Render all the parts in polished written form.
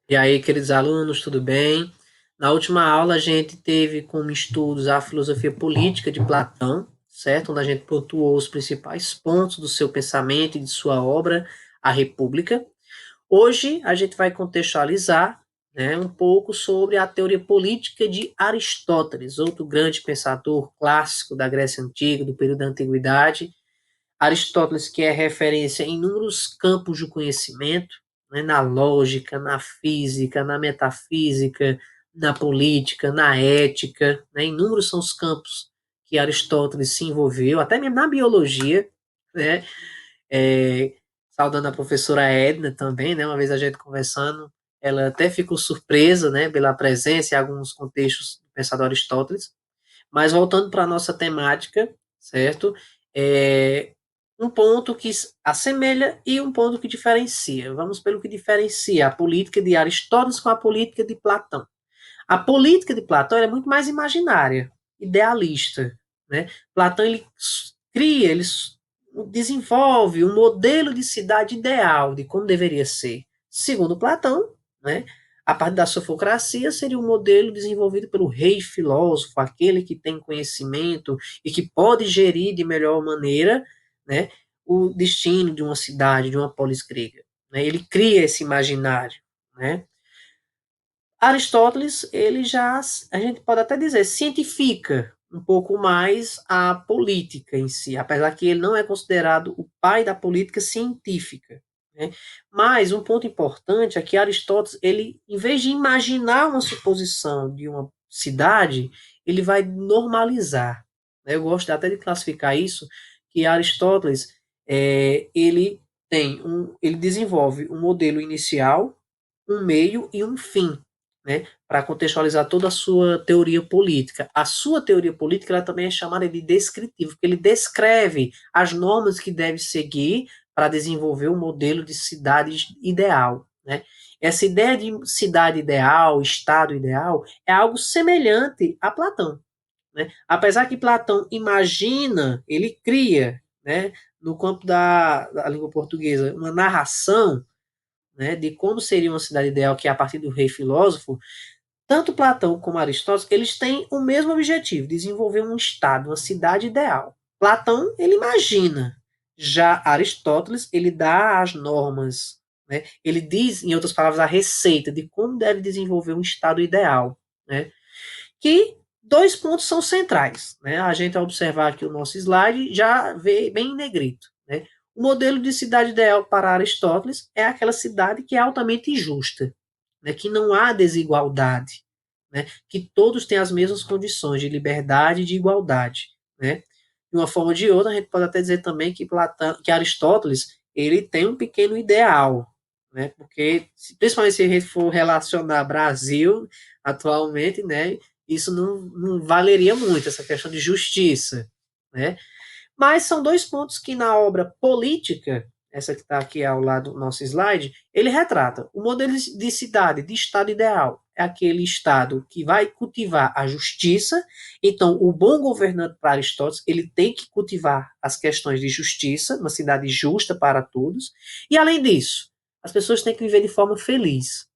E aí, queridos alunos, tudo bem? Na última aula, a gente teve como estudos a filosofia política de Platão, certo? Onde a gente pontuou os principais pontos do seu pensamento e de sua obra, A República. Hoje, a gente vai contextualizar, né, um pouco sobre a teoria política de Aristóteles, outro grande pensador clássico da Grécia Antiga, do período da Antiguidade. Aristóteles, que é referência em inúmeros campos do conhecimento, né, na lógica, na física, na metafísica, na política, na ética, né, inúmeros são os campos que Aristóteles se envolveu, até mesmo na biologia, né, é, saudando a professora Edna também, né, uma vez a gente conversando, ela até ficou surpresa, né, pela presença em alguns contextos do pensador Aristóteles. Mas voltando para a nossa temática, certo? É um ponto que assemelha e um ponto que diferencia. Vamos pelo que diferencia a política de Aristóteles com a política de Platão. A política de Platão é muito mais imaginária, idealista, né? Platão ele cria, ele desenvolve um modelo de cidade ideal de como deveria ser. Segundo Platão, né? A parte da sofocracia seria um modelo desenvolvido pelo rei filósofo, aquele que tem conhecimento e que pode gerir de melhor maneira, né, o destino de uma cidade, de uma polis grega. Né? Ele cria esse imaginário, né? Aristóteles, ele já, a gente pode até dizer, cientifica um pouco mais a política em si, apesar que ele não é considerado o pai da política científica. Né? Mas um ponto importante é que Aristóteles, ele, em vez de imaginar uma suposição de uma cidade, ele vai normalizar. Né? Eu gosto até de classificar isso, que Aristóteles, ele desenvolve um modelo inicial, um meio e um fim, né, para contextualizar toda a sua teoria política. A sua teoria política ela também é chamada de descritiva, porque ele descreve as normas que deve seguir para desenvolver o modelo de cidade ideal. Né? Essa ideia de cidade ideal, estado ideal, é algo semelhante a Platão. Né? Apesar que Platão imagina, ele cria, né, no campo da língua portuguesa, uma narração, né, de como seria uma cidade ideal, que é a partir do rei filósofo. Tanto Platão como Aristóteles, eles têm o mesmo objetivo, desenvolver um estado, uma cidade ideal. Platão, ele imagina. Já Aristóteles, ele dá as normas, né? Ele diz, em outras palavras, a receita de como deve desenvolver um estado ideal, né? Que dois pontos são centrais, né? A gente, ao observar aqui o nosso slide, já vê bem em negrito, né? O modelo de cidade ideal para Aristóteles é aquela cidade que é altamente justa, né? Que não há desigualdade, né? Que todos têm as mesmas condições de liberdade e de igualdade, né? De uma forma ou de outra, a gente pode até dizer também que que Aristóteles, ele tem um pequeno ideal, né? Porque, principalmente se a gente for relacionar Brasil atualmente, né? Isso não valeria muito, essa questão de justiça, né? Mas são dois pontos que na obra política, essa que está aqui ao lado do nosso slide, ele retrata. O modelo de cidade, de estado ideal, é aquele estado que vai cultivar a justiça. Então, o bom governante para Aristóteles, ele tem que cultivar as questões de justiça, uma cidade justa para todos. E além disso, as pessoas têm que viver de forma feliz.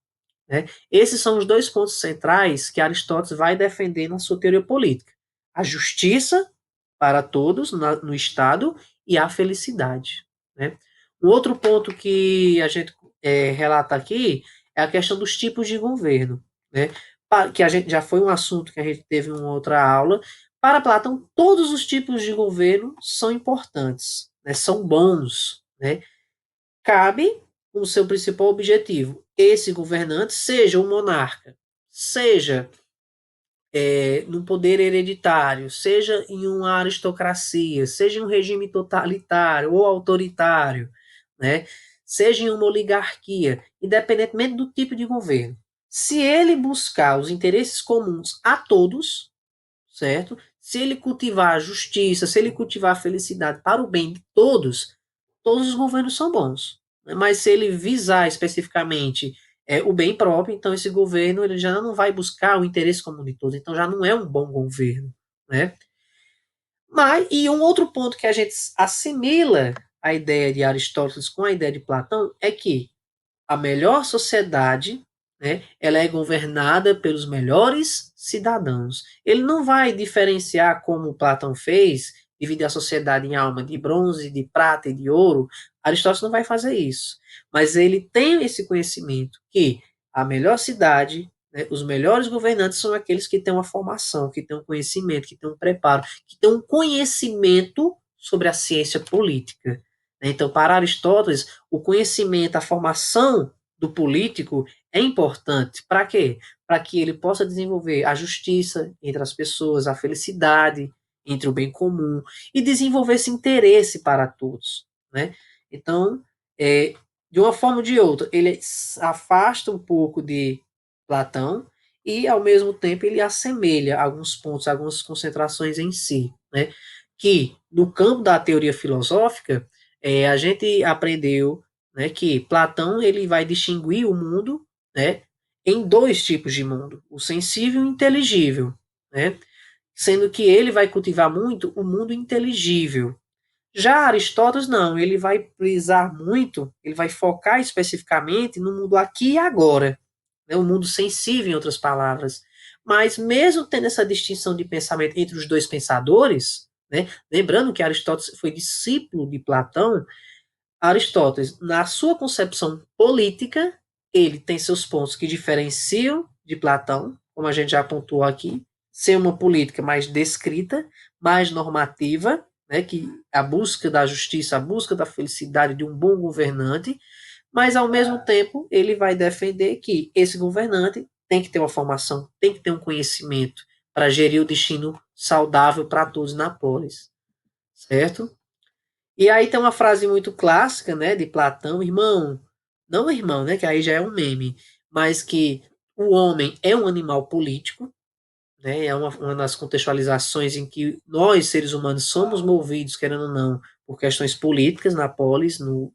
Né? Esses são os dois pontos centrais que Aristóteles vai defender na sua teoria política: a justiça para todos no Estado e a felicidade. Né? Um outro ponto que a gente relata aqui é a questão dos tipos de governo, né? Que a gente já foi um assunto que a gente teve em uma outra aula. Para Platão, todos os tipos de governo são importantes, né? São bons, né? Cabe o seu principal objetivo. Esse governante seja um monarca, seja no poder hereditário, seja em uma aristocracia, seja em um regime totalitário ou autoritário, né? Seja em uma oligarquia, independentemente do tipo de governo. Se ele buscar os interesses comuns a todos, certo? Se ele cultivar a justiça, se ele cultivar a felicidade para o bem de todos, todos os governos são bons. Né? Mas se ele visar especificamente o bem próprio, então esse governo ele já não vai buscar o interesse comum de todos, então já não é um bom governo. Né? E um outro ponto que a gente assimila a ideia de Aristóteles com a ideia de Platão é que a melhor sociedade né, ela é governada pelos melhores cidadãos. Ele não vai diferenciar como Platão fez, dividir a sociedade em alma de bronze, de prata e de ouro. Aristóteles não vai fazer isso. Mas ele tem esse conhecimento que a melhor cidade, né, os melhores governantes são aqueles que têm uma formação, que têm um conhecimento, que têm um preparo, que têm um conhecimento sobre a ciência política. Então, para Aristóteles, o conhecimento, a formação do político é importante. Para quê? Para que ele possa desenvolver a justiça entre as pessoas, a felicidade entre o bem comum e desenvolver esse interesse para todos, né? Então, de uma forma ou de outra, ele afasta um pouco de Platão e, ao mesmo tempo, ele assemelha alguns pontos, algumas concentrações em si, né? Que, no campo da teoria filosófica, a gente aprendeu, né, que Platão ele vai distinguir o mundo, né, em dois tipos de mundo, o sensível e o inteligível, né? Sendo que ele vai cultivar muito o mundo inteligível. Já Aristóteles não, ele vai prisar muito, ele vai focar especificamente no mundo aqui e agora, né, o mundo sensível, em outras palavras. Mas mesmo tendo essa distinção de pensamento entre os dois pensadores, né, lembrando que Aristóteles foi discípulo de Platão, Aristóteles, na sua concepção política, ele tem seus pontos que diferenciam de Platão, como a gente já apontou aqui, ser uma política mais descrita, mais normativa, né, que a busca da justiça, a busca da felicidade de um bom governante, mas ao mesmo tempo ele vai defender que esse governante tem que ter uma formação, tem que ter um conhecimento para gerir o destino saudável para todos na polis, certo? E aí tem uma frase muito clássica, né, de Platão, irmão, não irmão, né, que aí já é um meme, mas que o homem é um animal político, né, é uma das contextualizações em que nós, seres humanos, somos movidos, querendo ou não, por questões políticas na polis, no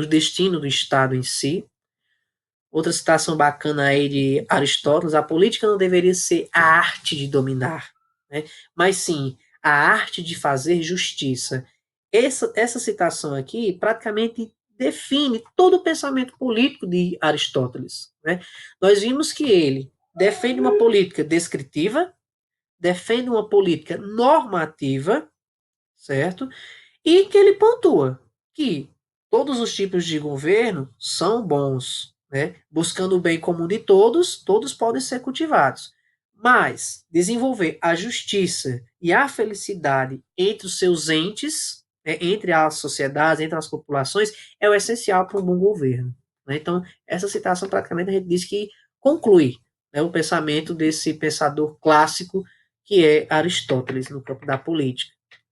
destino do Estado em si. Outra citação bacana aí de Aristóteles, a política não deveria ser a arte de dominar, né, mas sim a arte de fazer justiça. Essa citação aqui praticamente define todo o pensamento político de Aristóteles, né? Nós vimos que ele defende uma política descritiva, defende uma política normativa, certo? E que ele pontua que todos os tipos de governo são bons, né? Buscando o bem comum de todos, todos podem ser cultivados. Mas desenvolver a justiça e a felicidade entre os seus entes, né, entre as sociedades, entre as populações, é o essencial para um bom governo. Né? Então, essa citação praticamente a gente diz que conclui, né, o pensamento desse pensador clássico que é Aristóteles no campo da política.